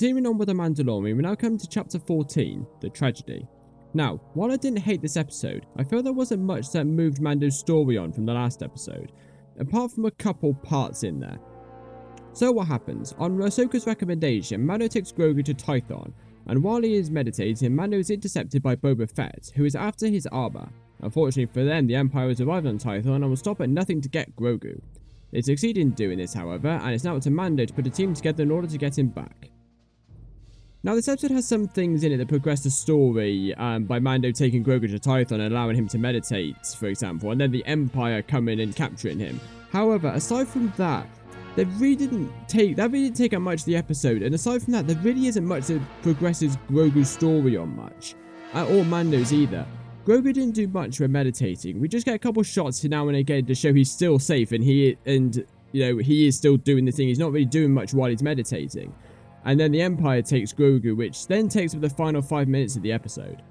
Continuing on with the Mandalorian, we now come to chapter 14, The Tragedy. Now, while I didn't hate this episode, I felt there wasn't much that moved Mando's story on from the last episode, apart from a couple parts in there. So what happens? On Ahsoka's recommendation, Mando takes Grogu to Tython, and while he is meditating, Mando is intercepted by Boba Fett, who is after his armor. Unfortunately for them, the Empire has arrived on Tython and will stop at nothing to get Grogu. They succeed in doing this, however, and it's now up to Mando to put a team together in order to get him back. Now, this episode has some things in it that progress the story by Mando taking Grogu to Tython and allowing him to meditate, for example, and then the Empire coming and capturing him. However, aside from that, that really didn't take up much of the episode, and aside from that, there really isn't much that progresses Grogu's story on much, or Mando's either. Grogu didn't do much when meditating. We just get a couple shots now and again to show he's still safe and he is still doing the thing. He's not really doing much while he's meditating. And then the Empire takes Grogu, which then takes up the final 5 minutes of the episode.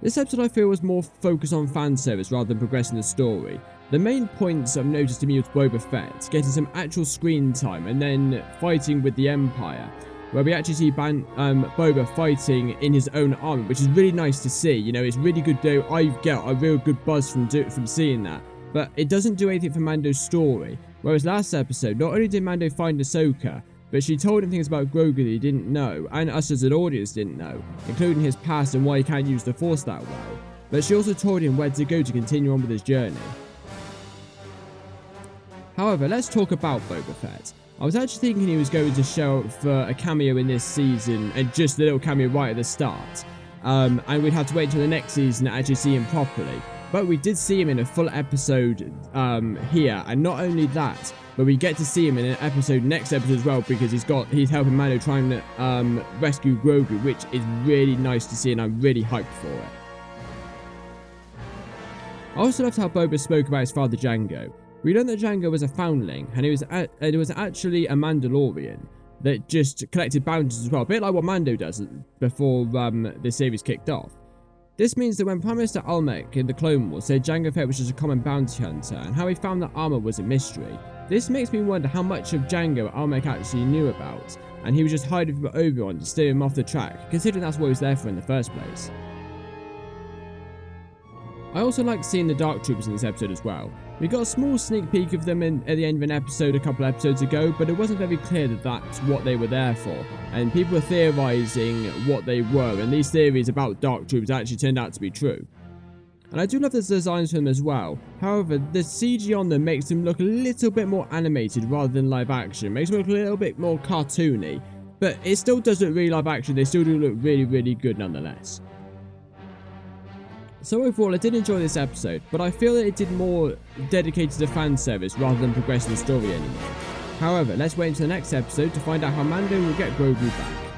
This episode I feel was more focused on fan service rather than progressing the story. The main points I've noticed to me was Boba Fett getting some actual screen time and then fighting with the Empire, where we actually see Boba fighting in his own armor, which is really nice to see. You know, it's really good though. I get a real good buzz from seeing that, but it doesn't do anything for Mando's story. Whereas last episode, not only did Mando find Ahsoka, but she told him things about Grogu that he didn't know, and us as an audience didn't know, including his past and why he can't use the Force that well. But she also told him where to go to continue on with his journey. However, let's talk about Boba Fett. I was actually thinking he was going to show up for a cameo in this season, and just a little cameo right at the start. And we'd have to wait until the next season to actually see him properly. But we did see him in a full episode here, and not only that, but we get to see him in an next episode as well, because he's helping Mando trying to rescue Grogu, which is really nice to see, and I'm really hyped for it. I also loved how Boba spoke about his father Jango. We learned that Jango was a foundling, and it was actually a Mandalorian that just collected bounties as well, a bit like what Mando does before the series kicked off. This means that when Prime Minister Almec in the Clone Wars said Jango Fett was just a common bounty hunter, and how he found that armor was a mystery, this makes me wonder how much of Jango Almec actually knew about, and he was just hiding from Obi-Wan to steer him off the track, considering that's what he was there for in the first place. I also like seeing the Dark Troopers in this episode as well. We got a small sneak peek of them at the end of an episode a couple episodes ago, but it wasn't very clear that that's what they were there for, and people were theorising what they were, and these theories about Dark Troopers actually turned out to be true. And I do love the designs for them as well. However, the CG on them makes them look a little bit more animated rather than live action, makes them look a little bit more cartoony, but it still does look really live action. They still do look really, really good nonetheless. So overall, I did enjoy this episode, but I feel that it did more dedicated to fan service rather than progressing the story anymore. However, let's wait until the next episode to find out how Mando will get Grogu back.